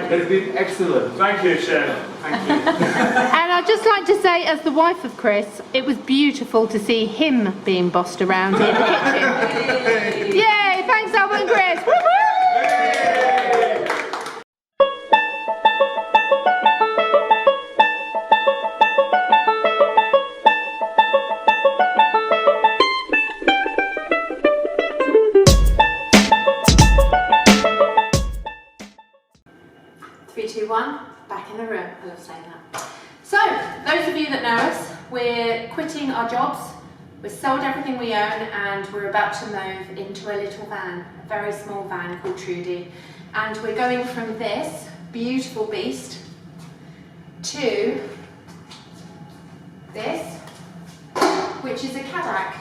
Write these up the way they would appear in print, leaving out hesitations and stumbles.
It's been excellent. Thank you, Chef. Thank you. And I'd just like to say, as the wife of Chris, it was beautiful to see him being bossed around in the kitchen. Yay! Thanks, Albert and Chris. Woo-hoo! Back in the room. I love saying that. So, those of you that know us, we're quitting our jobs, we've sold everything we own, and we're about to move into a little van, a very small van called Trudy. And we're going from this beautiful beast to this, which is a Cadac.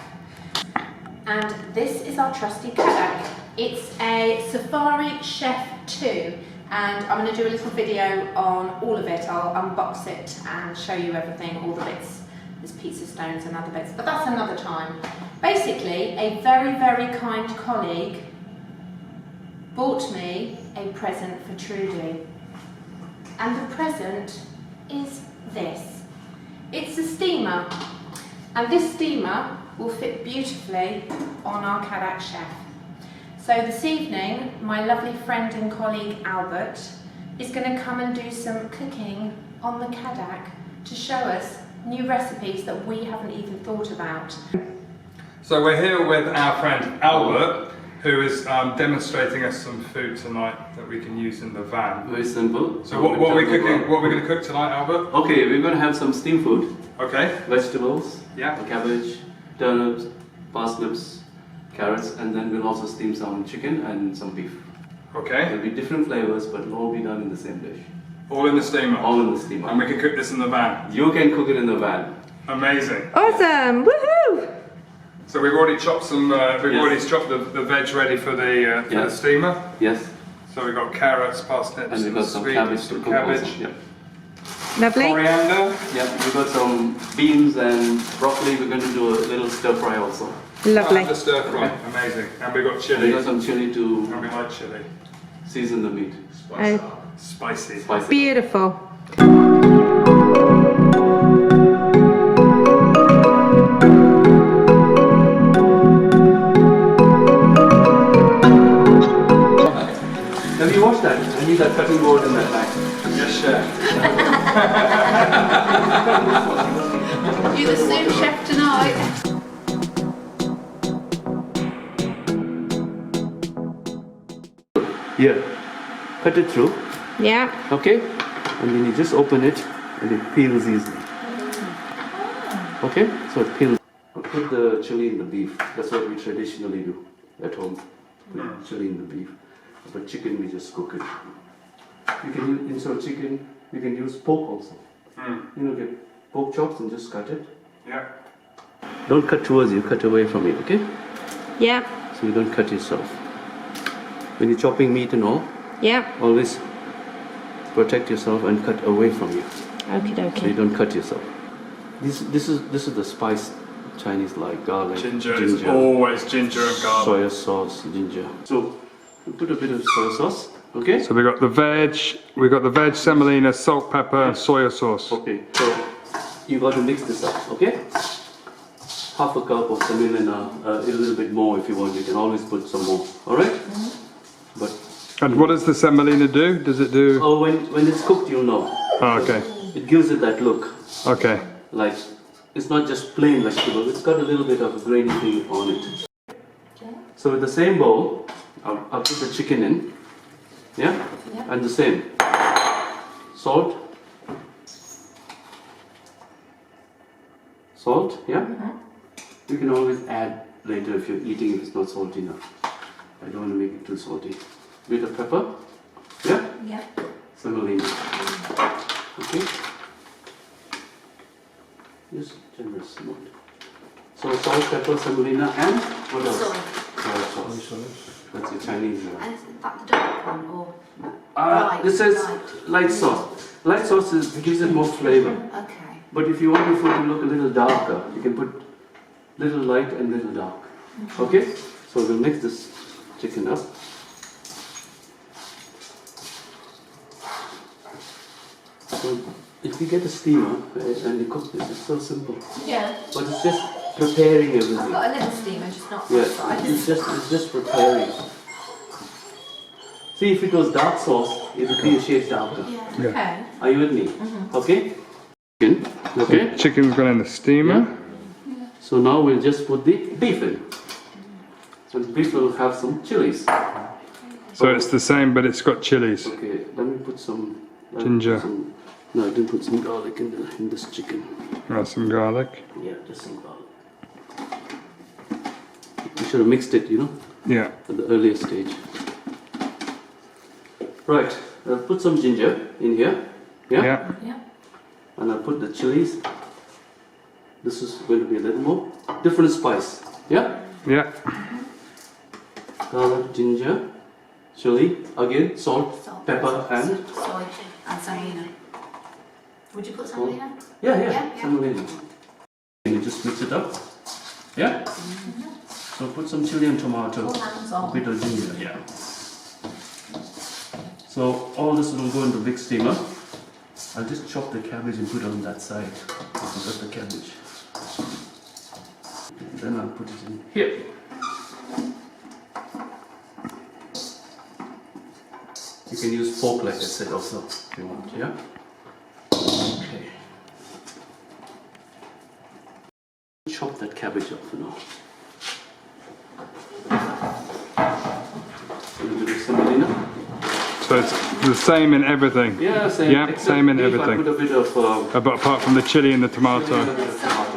And this is our trusty Cadac. It's a Safari Chef 2. And I'm going to do a little video on all of it. I'll unbox it and show you everything, all the bits. There's pizza stones and other bits, but that's another time. Basically, a very, very kind colleague bought me a present for Trudy. And the present is this. It's a steamer. And this steamer will fit beautifully on our Cadac Chef. So this evening, my lovely friend and colleague Albert is going to come and do some cooking on the Cadac to show us new recipes that we haven't even thought about. So we're here with our friend Albert, who is demonstrating us some food tonight that we can use in the van. Very simple. So what are we cooking? What are we going to cook tonight, Albert? Okay, we're going to have some steamed food. Okay. Vegetables. Yeah. Cabbage, turnips, parsnips, carrots, and then we'll also steam some chicken and some beef. Okay. There'll be different flavors, but it'll all be done in the same dish. All in the steamer? All in the steamer. And we can cook this in the van? You can cook it in the van. Amazing. Awesome! Woohoo! So we've already chopped some, already chopped the veg ready for the steamer? Yes. So we've got carrots, parsnips, and we've got some cabbage to cook also. Yep. Lovely. Coriander. Yeah, we've got some beans and broccoli. We're going to do a little stir fry also. Lovely. The stir fry, amazing. And we've got chilli. We've got some chilli And we like chilli. to season the meat. Spicy. Spicy. Beautiful. Have you watched that? I need that cutting board in that bag. Yes, chef. You're the sous chef tonight. Here, cut it through. Yeah. Okay, and then you just open it and it peels easily. Okay, so it peels. Put the chili in the beef. That's what we traditionally do at home. Put chili in the beef. But chicken, we just cook it. You can use, instead of chicken, you can use pork also. You know, get pork chops and just cut it. Yeah. Don't cut towards you, cut away from you, okay? Yeah. So you don't cut yourself. When you're chopping meat and all, Yeah. always protect yourself and cut away from you. Okie So you dokie. don't cut yourself. This is the spice Chinese like garlic, Ginger is always ginger and garlic. soya sauce, ginger. So we put a bit of soy sauce, okay? So we've got the veg, semolina, salt, pepper, and soya sauce. Okay, so you got to mix this up, okay? Half a cup of semolina, a little bit more if you want. You can always put some more, all right? But And what does the semolina do? Does it do? oh, when it's cooked, you'll know. Oh, okay. It gives it that look. Okay. Like, it's not just plain vegetable, it's got a little bit of a grainy thing on it. So with the same bowl, I'll put the chicken in, yeah? And the same. Salt. Salt, yeah? You can always add later if you're eating, if it's not salty enough. I don't want to make it too salty. Bit of pepper, yeah? Yeah. Semolina. Okay? Just generous amount. So salt, pepper, semolina, and what else? Soy sauce. That's your Chinese. And is that the dark one or This is light sauce. Light sauce gives it more flavor. Okay. But if you want your food to look a little darker, you can put little light and little dark. Okay? So we'll mix this chicken up. So if you get a steamer and you cook this, it's so simple. Yeah. But it's just preparing I've everything. got a little steamer, just not Yeah, outside. it's just preparing. See, if it was dark sauce, it would be a shade darker. Yeah. Okay. Are you with me? Okay? Chicken. Okay? Chicken's gone in the steamer. So now we'll just put the beef in. So the beef will have some chilies. So it's the same, but it's got chilies. Okay, let me put some... Ginger. No, I didn't put some garlic in this chicken. Some garlic. Yeah, just some garlic. You should have mixed it, you know, Yeah. at the earlier stage. Right, I'll put some ginger in here. Yeah? Yeah. Yeah. And I'll put the chilies. This is going to be a little more different spice. Yeah? Yeah. Garlic, ginger, chili, again, salt, pepper, and... Soy and semolina. Would you put semolina? Yeah. Semolina. And you just mix it up. Yeah? So put some chili and tomato. All hands A on. bit of ginger, yeah. So all this will go into big steamer. I'll just chop the cabbage and put it on that side. I forgot the cabbage. Then I'll put it in here. You can use fork like I said also if you want, yeah? Okay. Chop that cabbage up for now. A little bit of semolina. So it's the same in everything. Yeah, same. Yeah, Except same in beef, I everything. put a bit of But apart from the chili and the tomato.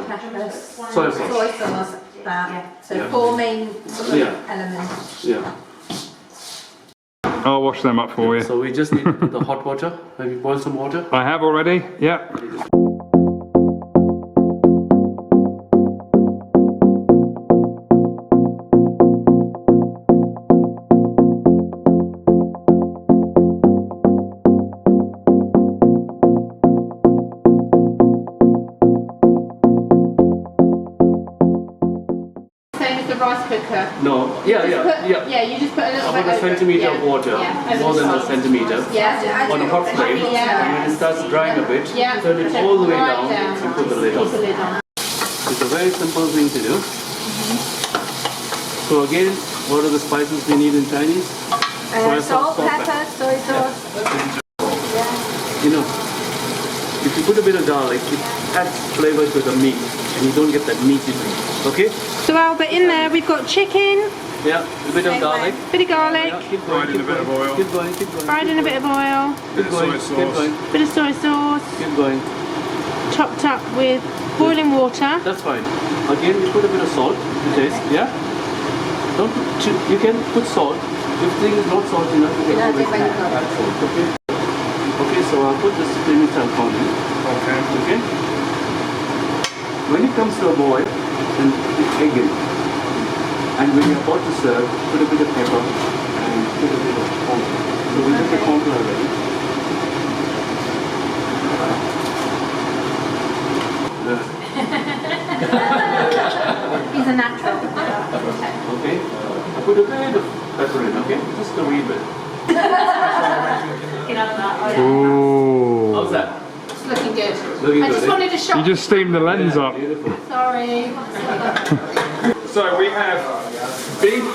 Peppers. Soy sauce. Soy sauce. That. So Yeah. 4 main sort of Yeah. elements. Yeah. I'll wash them up for you. So we just need to put the hot water. Have you boiled some water? I have already. Yeah. Same as the rice cooker. No. Yeah. Yeah, you just put a little bit About a over it. centimeter Yeah. of water, Yeah, over more the than a top. centimeter. Yeah. On a hot flame, Yeah. and when it starts drying a bit, Yeah. turn it all the way Right down, down. and put the lid Keep the on. lid on. It's a very simple thing to do. So again, what are the spices we need in Chinese? Soy sauce, Salt, salt, pepper, soy sauce. You know, if you put a bit of garlic, it adds flavor to the meat, and you don't get that meaty thing. Okay? So Albert, in there we've got chicken, Yeah, a bit of garlic. bit of garlic, Yeah, keep going, Fried in a bit of oil. Keep going, keep going. fried in a bit of oil, Keep going, soy keep sauce. going, bit of soy sauce, keep going. chopped up with boiling water. That's fine. Again, you put a bit of salt to taste, yeah? Don't put, you can put salt. If the thing is not salt enough, you can always add salt, okay? Okay, so I'll put this creamy talcon in, Okay. okay? When it comes to a boil, then put the egg in. And when you're about to serve, put a bit of pepper and put a bit of corn. So we have the corn ready. He's a natural. Okay? I put a bit of pepper in, okay? Just a wee bit. Ooh. How's that? It's looking good. Looking I good, just eh? wanted to You shock. just steamed the lens up. Beautiful. Sorry. So we have beef.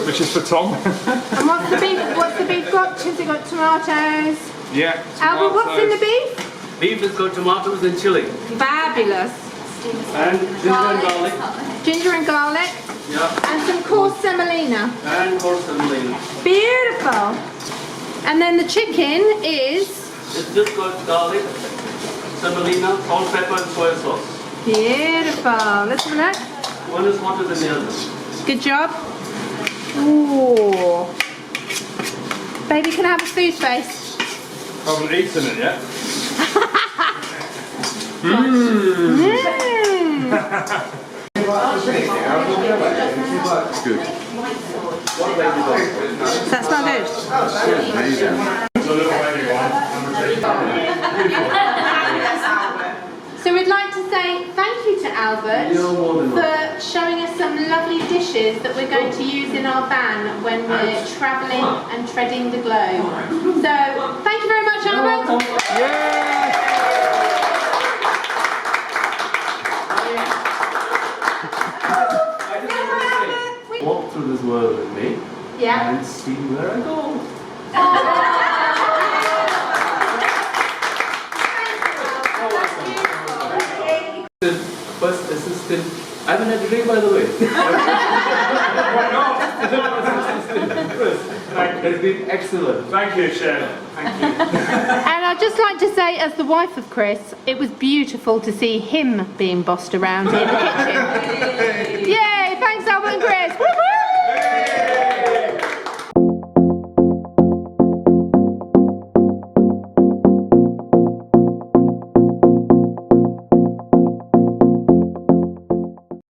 Which is for Tom. And what's the beef? What's the beef got? Has it got tomatoes? Yeah. Albert, what's in the tomatoes. beef? Beef has got tomatoes and chili. Fabulous. And ginger and garlic. Ginger and garlic. Yeah. And some coarse semolina. And coarse semolina. Beautiful. And then the chicken is It's just got garlic, semolina, salt, pepper and soy sauce. beautiful. Let's have a look. One is hotter than the other. Good job. Ooh. Baby, can I have a food face? I haven't eaten it yet. Mmm. Good. Does that smell good? So we'd like to say thank you to Albert You're more than welcome. for showing us some lovely dishes dishes that we're going to use in our van when we're travelling and treading the globe. So, thank you very much, Albert. Walk through this world with me and see where I go. First assistant. I haven't had a drink, by the way. Why not? It's been excellent. Thank you, Chef. Thank you. And I'd just like to say, as the wife of Chris, it was beautiful to see him being bossed around in the kitchen.